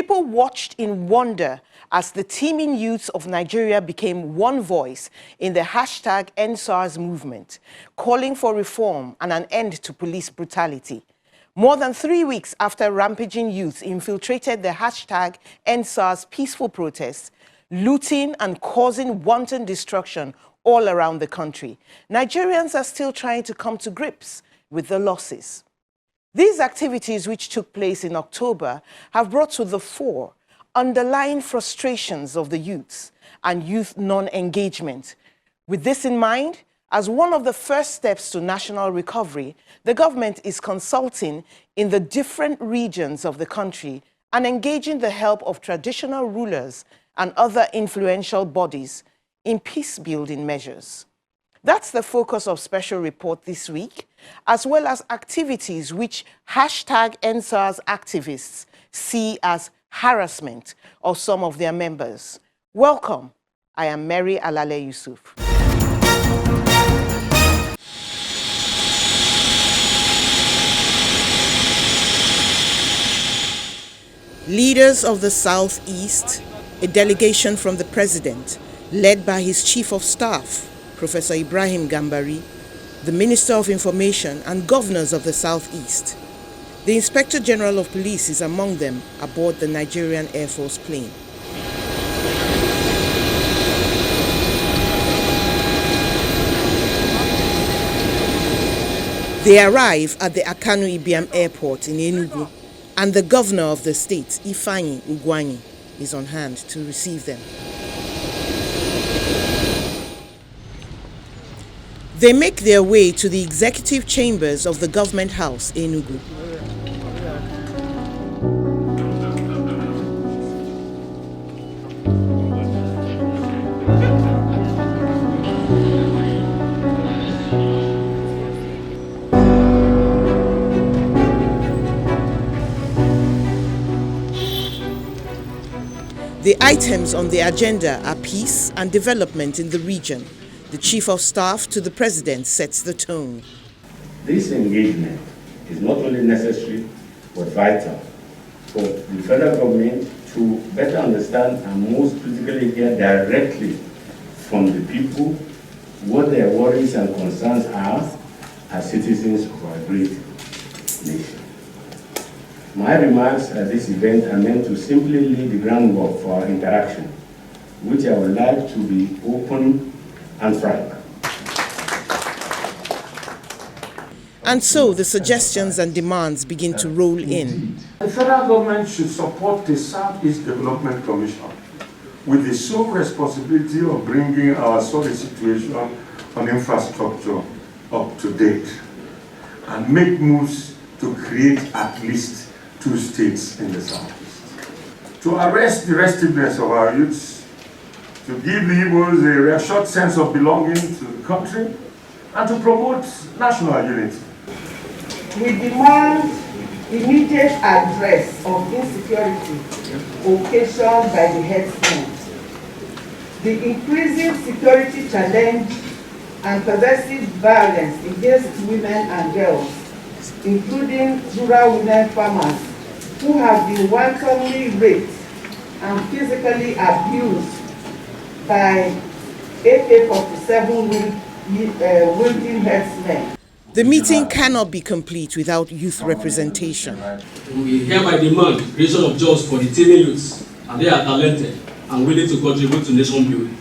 People watched in wonder as the teeming youths of Nigeria became one voice in the #EndSARS movement, calling for reform and an end to police brutality. More than 3 weeks after rampaging youths infiltrated the #EndSARS peaceful protests, looting and causing wanton destruction all around the country, Nigerians are still trying to come to grips with the losses. These activities, which took place in October, have brought to the fore underlying frustrations of the youths and youth non-engagement. With this in mind, as one of the first steps to national recovery, the government is consulting in the different regions of the country and engaging the help of traditional rulers and other influential bodies in peace-building measures. That's the focus of Special Report this week, as well as activities which #EndSARS activists see as harassment of some of their members. Welcome. I am Mary Alale Yusuf. Leaders of the Southeast, a delegation from the President, led by his Chief of Staff, Professor Ibrahim Gambari, the Minister of Information, and governors of the Southeast. The Inspector General of Police is among them aboard the Nigerian Air Force plane. They arrive at the Akanu Ibiam Airport in Enugu, and the governor of the state, Ifeanyi Ugwuanyi, is on hand to receive them. They make their way to the executive chambers of the government house, Enugu. The items on the agenda are peace and development in the region. The Chief of Staff to the President sets the tone. This engagement is not only necessary but vital for the federal government to better understand and most critically hear directly from the people what their worries and concerns are as citizens of our great nation. My remarks at this event are meant to simply lay the groundwork for our interaction, which I would like to be open and frank. And so the suggestions and demands begin to roll in. The federal government should support the Southeast Development Commission with the sole responsibility of bringing our solid situation on infrastructure up to date and make moves to create at least 2 states in the Southeast. To arrest the restiveness of our youths, to give the Igbos a reassured sense of belonging to the country, and to promote national unity. We demand immediate address of insecurity occasioned by the herdsmen. The increasing security challenge and pervasive violence against women and girls, including rural women farmers who have been wantonly raped and physically abused by AK-47 wielding herdsmen. The meeting cannot be complete without youth representation. We hereby demand creation of jobs for the teeming youths, and they are talented and willing to contribute to nation building.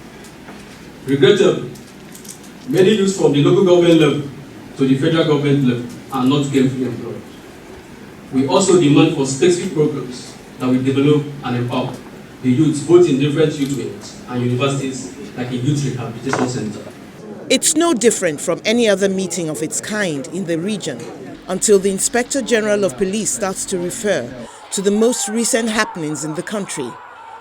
Regrettably, many youths from the local government level to the federal government level are not gainfully employed. We also demand for specific programs that will develop and empower the youths both in different youth wings and universities like a youth rehabilitation center. It's no different from any other meeting of its kind in the region until the Inspector General of Police starts to refer to the most recent happenings in the country,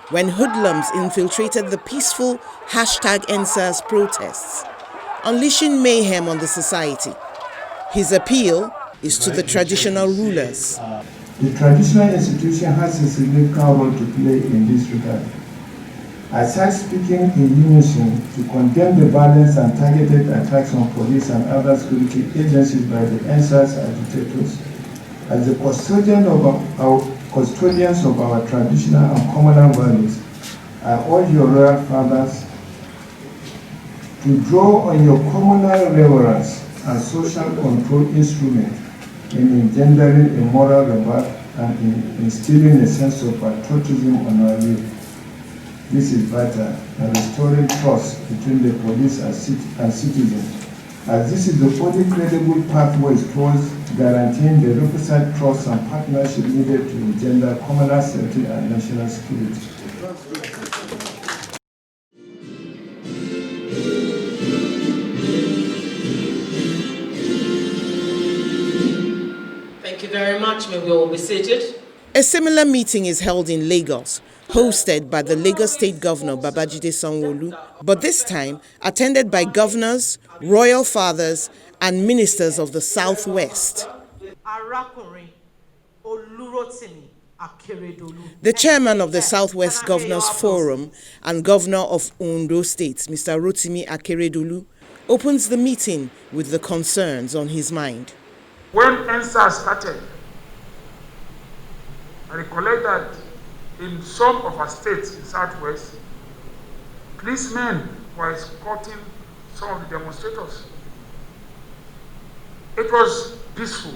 when hoodlums infiltrated the peaceful #EndSARS protests, unleashing mayhem on the society. His appeal is to the traditional rulers. The traditional institution has a significant role to play in this regard. I start speaking in unison to condemn the violence and targeted attacks on police and other security agencies by the EndSARS agitators. As the custodian of our custodians of our traditional and communal values, I urge your royal fathers to draw on your communal reverence and social control instrument in engendering a moral rebirth and in instilling a sense of patriotism on our youth. This is vital in restoring trust between the police and citizens, as this is the only credible pathways towards guaranteeing the requisite trust and partnership needed to engender communal safety and national security. Thank you very much. May we all be seated. A similar meeting is held in Lagos, hosted by the Lagos State Governor Babajide Sanwo-Olu, but this time attended by governors, royal fathers, and ministers of the Southwest. The chairman of the Southwest Governors Forum and governor of Ondo State, Mr. Rotimi Akeredolu, opens the meeting with the concerns on his mind. When NSAS started, I recollect that in some of our states in Southwest, policemen were escorting some of the demonstrators. It was peaceful,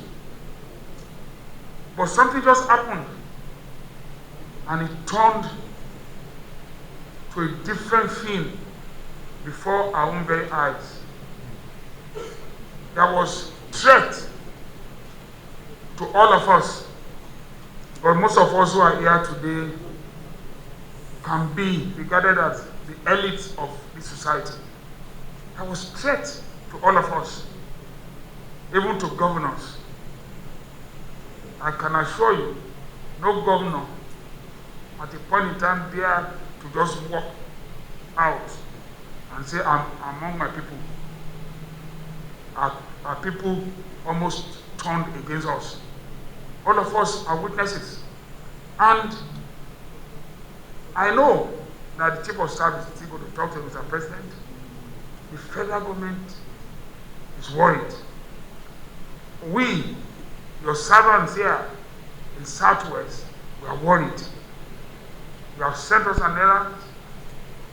but something just happened and it turned to a different thing before our own very eyes. There was threat to all of us, but most of us who are here today can be regarded as the elites of this society. There was threat to all of us, even to governors. I can assure you, no governor at a point in time dare to just walk out and say, I'm among my people. Our people almost turned against us. All of us are witnesses. And I know that the chief of staff is still going to talk to Mr. President. The federal government is worried. We, your servants here in Southwest, we are worried. You have sent us an errand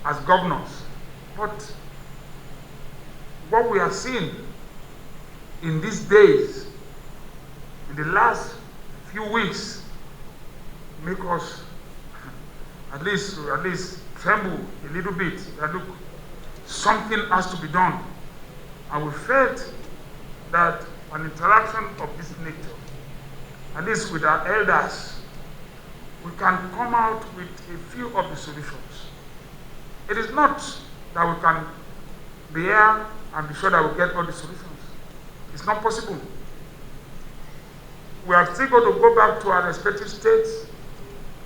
as governors. But what we have seen in these days, in the last few weeks, make us at least tremble a little bit. That look, something has to be done. And we felt that an interaction of this nature, at least with our elders, we can come out with a few of the solutions. It is not that we can be here and be sure that we get all the solutions. It's not possible. We are still going to go back to our respective states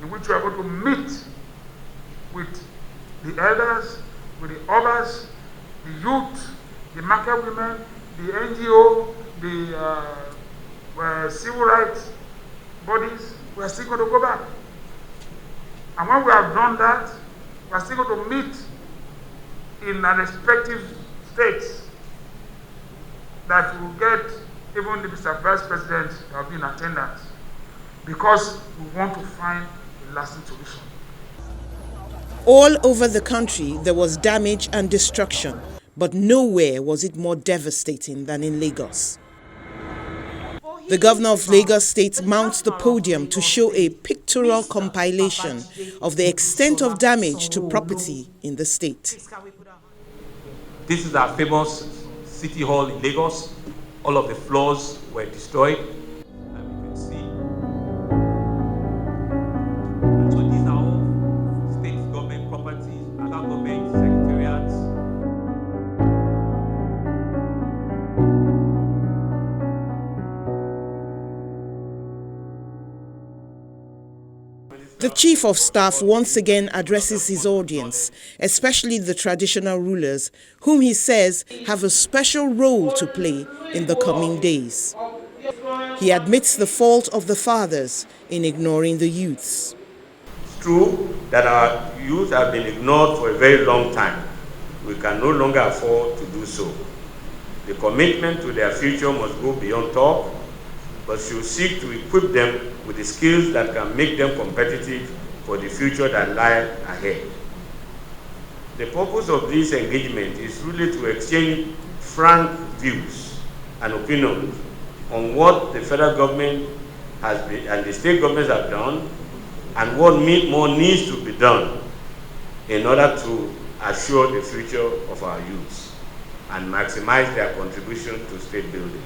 in which we are going to meet with the elders, with the others, the youth, the market women, the NGO, the civil rights bodies. We are still going to go back. And when we have done that, we are still going to meet in our respective states that will get even the Mr. Vice President that will be in attendance, because we want to find a lasting solution. All over the country, there was damage and destruction, but nowhere was it more devastating than in Lagos. The governor of Lagos State mounts the podium to show a pictorial compilation of the extent of damage to property in the state. This is our famous City Hall in Lagos. All of the floors were destroyed, and you can see. And so these are all state government properties, local government secretariats. The Chief of Staff once again addresses his audience, especially the traditional rulers, whom he says have a special role to play in the coming days. He admits the fault of the fathers in ignoring the youths. It's true that our youth have been ignored for a very long time. We can no longer afford to do so. The commitment to their future must go beyond talk, but should seek to equip them with the skills that can make them competitive for the future that lie ahead. The purpose of this engagement is really to exchange frank views and opinions on what the federal government has been and the state governments have done and what more needs to be done in order to assure the future of our youths and maximize their contribution to state building.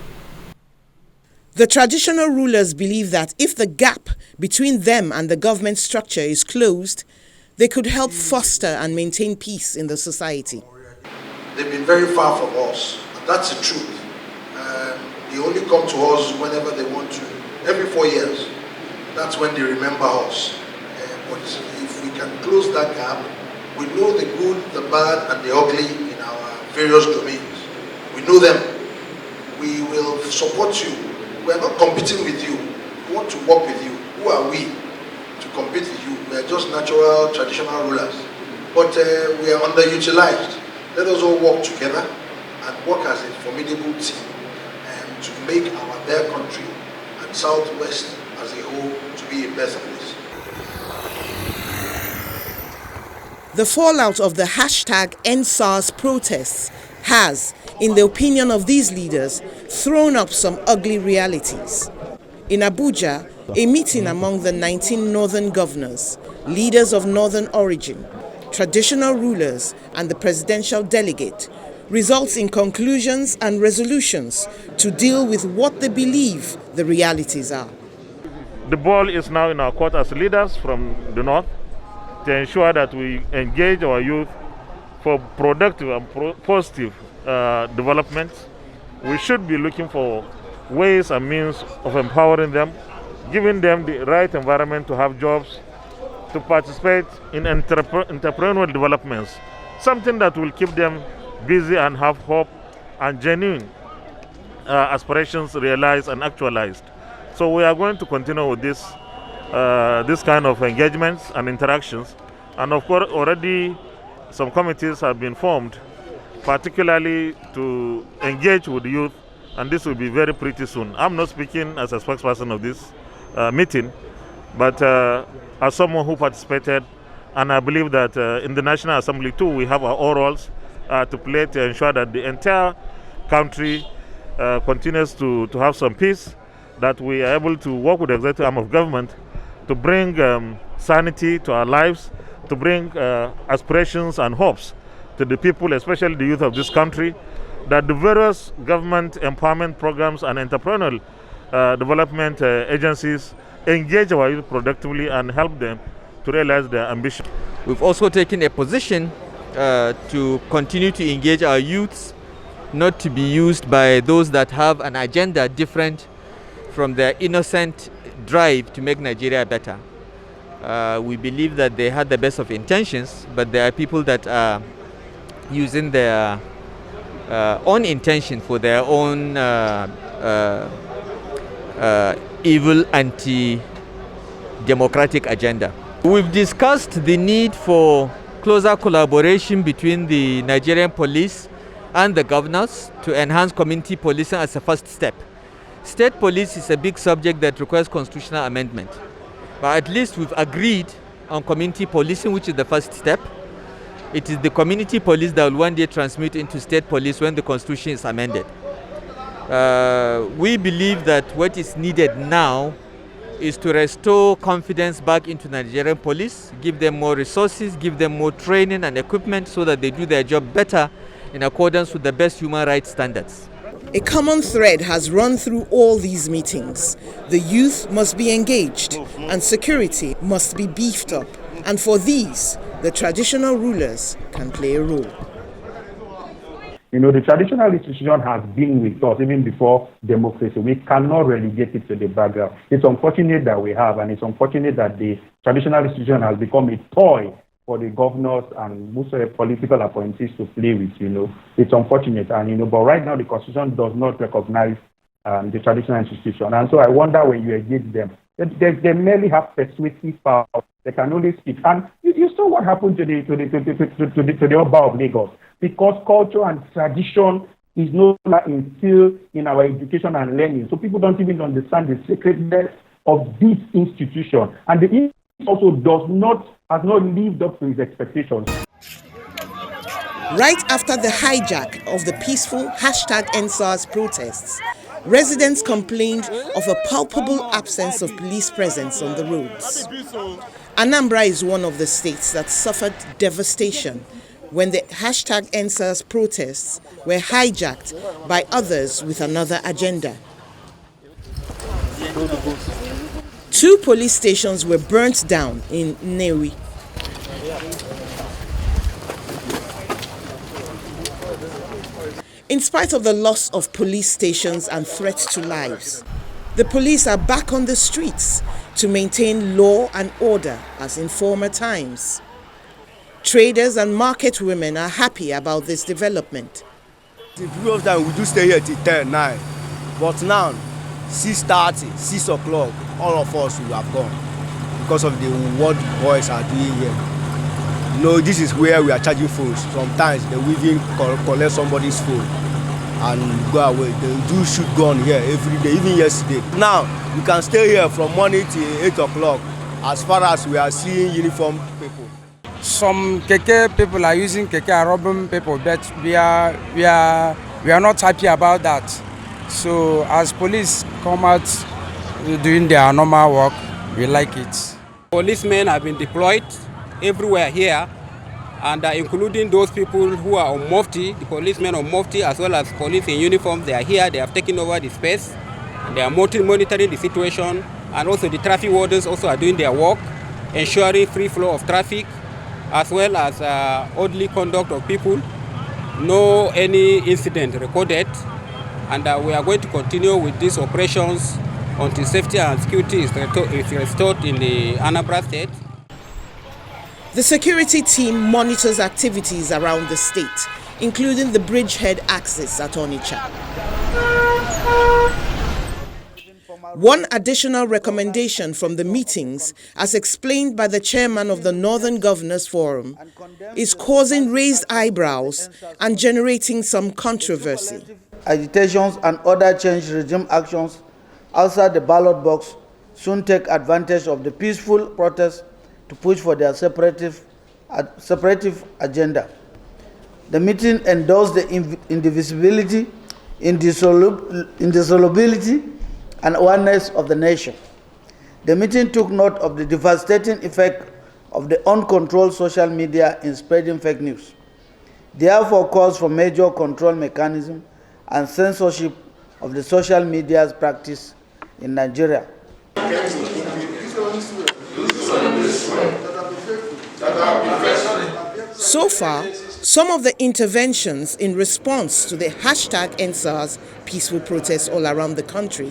The traditional rulers believe that if the gap between them and the government structure is closed, they could help foster and maintain peace in the society. They've been very far from us, and that's the truth. They only come to us whenever they want to. Every 4 years, that's when they remember us. But if we can close that gap, we know the good, the bad, and the ugly in our various domains. We know them. We will support you. We are not competing with you. We want to work with you. Who are we to compete with you? We are just natural, traditional rulers. But we are underutilized. Let us all work together and work as a formidable team to make our dear country and Southwest as a whole to be a better place. The fallout of the #EndSARS protests has, in the opinion of these leaders, thrown up some ugly realities. In Abuja, a meeting among the 19 northern governors, leaders of northern origin, traditional rulers, and the presidential delegate results in conclusions and resolutions to deal with what they believe the realities are. The ball is now in our court as leaders from the north to ensure that we engage our youth for productive and positive developments. We should be looking for ways and means of empowering them, giving them the right environment to have jobs, to participate in entrepreneurial developments, something that will keep them busy and have hope and genuine aspirations realized and actualized. So we are going to continue with this kind of engagements and interactions. And of course, already some committees have been formed, particularly to engage with youth, and this will be very pretty soon. I'm not speaking as a spokesperson of this meeting, but as someone who participated, and I believe that in the National Assembly too, we have our own roles to play to ensure that the entire country continues to have some peace, that we are able to work with the executive arm of government to bring sanity to our lives, to bring aspirations and hopes to the people, especially the youth of this country, that the various government empowerment programs and entrepreneurial development agencies engage our youth productively and help them to realize their ambition. We've also taken a position to continue to engage our youths, not to be used by those that have an agenda different from their innocent drive to make Nigeria better. We believe that they had the best of intentions, but there are people that are using their own intention for their own evil anti-democratic agenda. We've discussed the need for closer collaboration between the Nigerian police and the governors to enhance community policing as a first step. State police is a big subject that requires constitutional amendment, but at least we've agreed on community policing, which is the first step. It is the community police that will one day transmit into state police when the constitution is amended. We believe that what is needed now is to restore confidence back into Nigerian police, give them more resources, give them more training and equipment so that they do their job better in accordance with the best human rights standards. A common thread has run through all these meetings. The youth must be engaged and security must be beefed up. And for these, the traditional rulers can play a role. You know, the traditional institution has been with us even before democracy. We cannot relegate it to the background. It's unfortunate that we have, and it's unfortunate that the traditional institution has become a toy for the governors and most of the political appointees to play with, you know. It's unfortunate, and, you know, but right now the Constitution does not recognize the traditional institution. And so I wonder when you engage them, they merely have persuasive power. They can only speak. And you saw what happened to the Oba of Lagos, because culture and tradition is no longer instilled in our education and learning. So people don't even understand the sacredness of this institution. And the institution also has not lived up to his expectations. Right after the hijack of the peaceful #EndSARS protests, residents complained of a palpable absence of police presence on the roads. Anambra is one of the states that suffered devastation when the #EndSARS protests were hijacked by others with another agenda. 2 police stations were burnt down in Nnewi. In spite of the loss of police stations and threats to lives, the police are back on the streets to maintain law and order as in former times. Traders and market women are happy about this development. The previous time we do stay here till 10, 9, but now 6:30, 6 o'clock, all of us will have gone because of what boys are doing here. You know, this is where we are charging phones. Sometimes they will even collect somebody's phone and go away. They do shoot gun here every day, even yesterday. Now, we can stay here from morning till 8 o'clock as far as we are seeing uniform people. Some keke people are using keke and robbing people, but we are not happy about that. So as police come out doing their normal work, we like it. Policemen have been deployed everywhere here, and including those people who are on Mufti, the policemen on Mufti, as well as police in uniform. They are here, they have taken over the space, and they are monitoring the situation, and also the traffic wardens also are doing their work, ensuring free flow of traffic, as well as orderly conduct of people. No any incident recorded, and we are going to continue with these operations until safety and security is restored in the Anambra State. The security team monitors activities around the state, including the bridgehead axis at Onitsha. One additional recommendation from the meetings, as explained by the chairman of the Northern Governors Forum, is causing raised eyebrows and generating some controversy. Agitations and other change regime actions outside the ballot box soon take advantage of the peaceful protests to push for their separative agenda. The meeting endorsed the indivisibility, indissolubility, and oneness of the nation. The meeting took note of the devastating effect of the uncontrolled social media in spreading fake news. Therefore, calls for major control mechanism and censorship of the social media's practice in Nigeria. So far, some of the interventions in response to the #EndSARS peaceful protests all around the country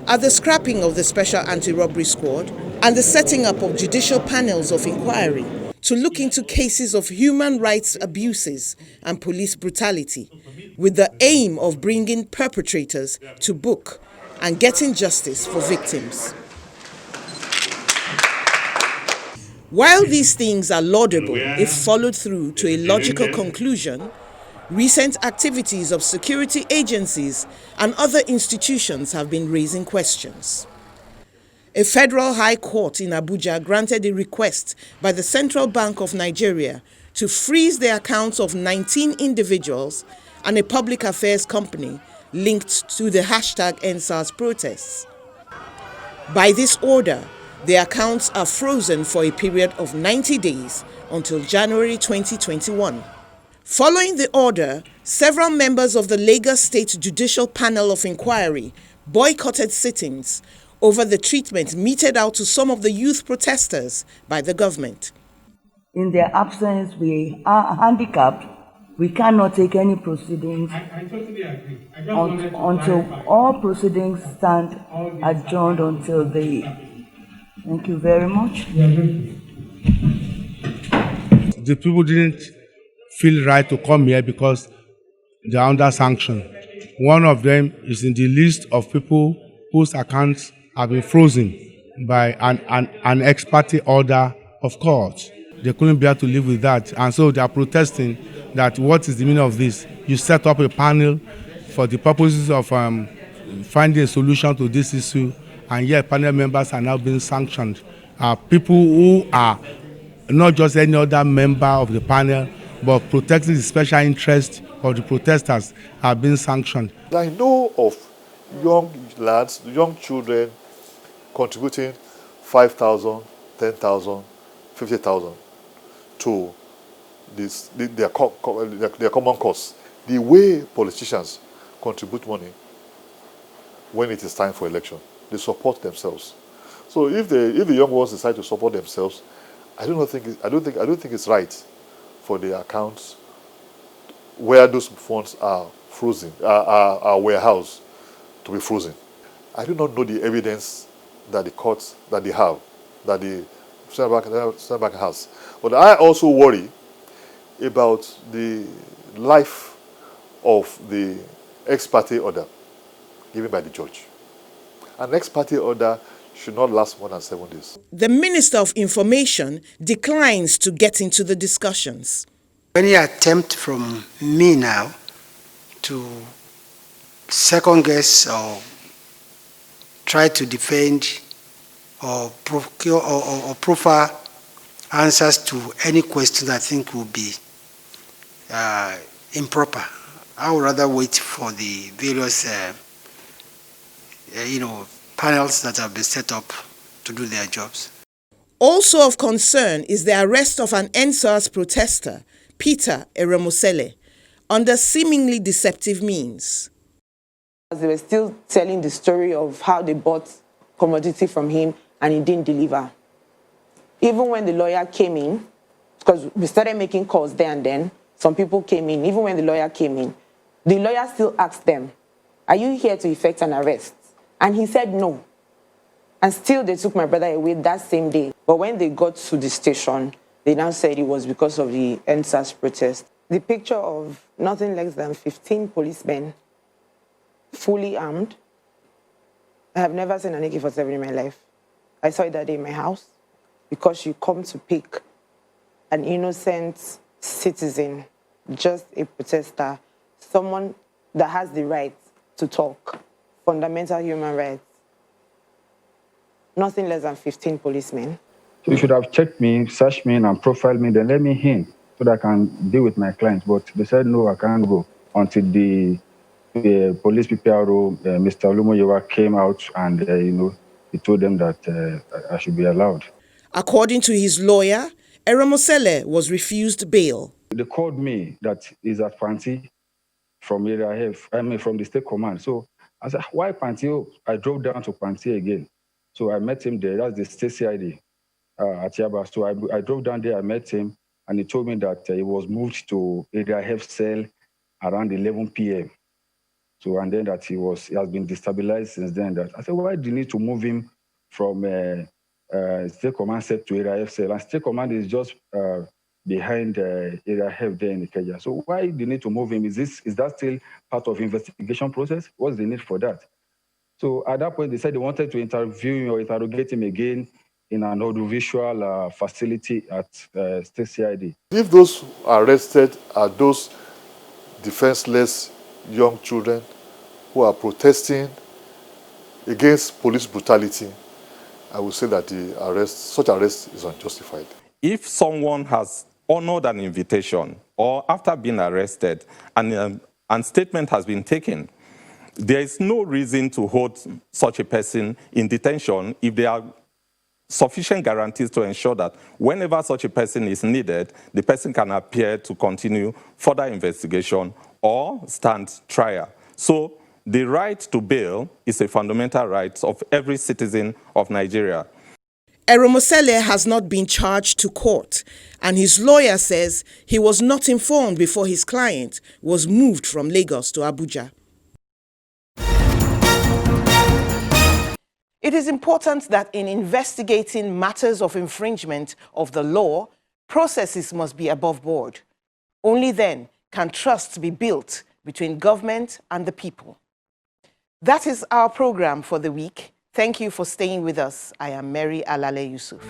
are the scrapping of the Special Anti-Robbery Squad and the setting up of judicial panels of inquiry to look into cases of human rights abuses and police brutality, with the aim of bringing perpetrators to book and getting justice for victims. While these things are laudable if followed through to a logical conclusion, recent activities of security agencies and other institutions have been raising questions. A federal high court in Abuja granted a request by the Central Bank of Nigeria to freeze the accounts of 19 individuals and a public affairs company linked to the #EndSARS protests. By this order, the accounts are frozen for a period of 90 days until January 2021. Following the order, several members of the Lagos State Judicial Panel of Inquiry boycotted sittings over the treatment meted out to some of the youth protesters by the government. In their absence, we are handicapped. We cannot take any proceedings. I totally agree. Until all proceedings stand adjourned until the... Thank you very much. The people didn't feel right to come here because they are under sanction. One of them is in the list of people whose accounts have been frozen by an ex parte order of court. They couldn't bear to live with that, and so they are protesting that what is the meaning of this? You set up a panel for the purposes of finding a solution to this issue, and yet panel members are now being sanctioned. People who are not just any other member of the panel, but protecting the special interest of the protesters are being sanctioned. I know of young lads, young children contributing 5,000, 10,000, 50,000 to their common cause. The way politicians contribute money when it is time for election, they support themselves. So if the young ones decide to support themselves, I don't think it's right for the accounts where those funds are frozen, are warehoused, to be frozen. I do not know the evidence that the courts that they have, that the Central Bank has. But I also worry about the life of the ex parte order given by the judge. An ex parte order should not last more than 7 days. The Minister of Information declines to get into the discussions. Any attempt from me now to second guess or try to defend or procure or proffer answers to any question I think will be improper. I would rather wait for the various panels that have been set up to do their jobs. Also of concern is the arrest of an NSAS protester, Peter Eramosele, under seemingly deceptive means. They were still telling the story of how they bought commodity from him and he didn't deliver. Even when the lawyer came in, because we started making calls there and then, some people came in, even when the lawyer came in, the lawyer still asked them, "Are you here to effect an arrest?" And he said no. And still they took my brother away that same day. But when they got to the station, they now said it was because of the NSAS protest. The picture of nothing less than 15 policemen, fully armed. I have never seen an AK-47 in my life. I saw it that day in my house because you come to pick an innocent citizen, just a protester, someone that has the right to talk, fundamental human rights. Nothing less than 15 policemen. So you should have checked me, searched me, and profiled me, then let me in so that I can deal with my clients. But they said, no, I can't go until the police PPRO, Mr. Olumoyewa, came out and, he told them that I should be allowed. According to his lawyer, Eramosele was refused bail. They called me that he's at Panti from area F, from the state command. So I said, why Panti? I drove down to Panti again. So I met him there. That's the state CID at Yaba. So I drove down there, I met him, and he told me that he was moved to area F cell around 11 p.m. So, and then that he has been destabilized since then. That I said, why do you need to move him from state command set to area F cell? And state command is just behind area F there in Ikeja. So why do you need to move him? Is that still part of investigation process? What's the need for that? So at that point, they said they wanted to interview him or interrogate him again in an audiovisual facility at State CID. If those arrested are those defenseless young children who are protesting against police brutality, I would say that such arrest is unjustified. If someone has honored an invitation or after being arrested and statement has been taken, there is no reason to hold such a person in detention if there are sufficient guarantees to ensure that whenever such a person is needed, the person can appear to continue further investigation or stand trial. So the right to bail is a fundamental right of every citizen of Nigeria. Eramosele has not been charged to court, and his lawyer says he was not informed before his client was moved from Lagos to Abuja. It is important that in investigating matters of infringement of the law, processes must be above board. Only then can trust be built between government and the people. That is our program for the week. Thank you for staying with us. I am Mary Alale Yusuf.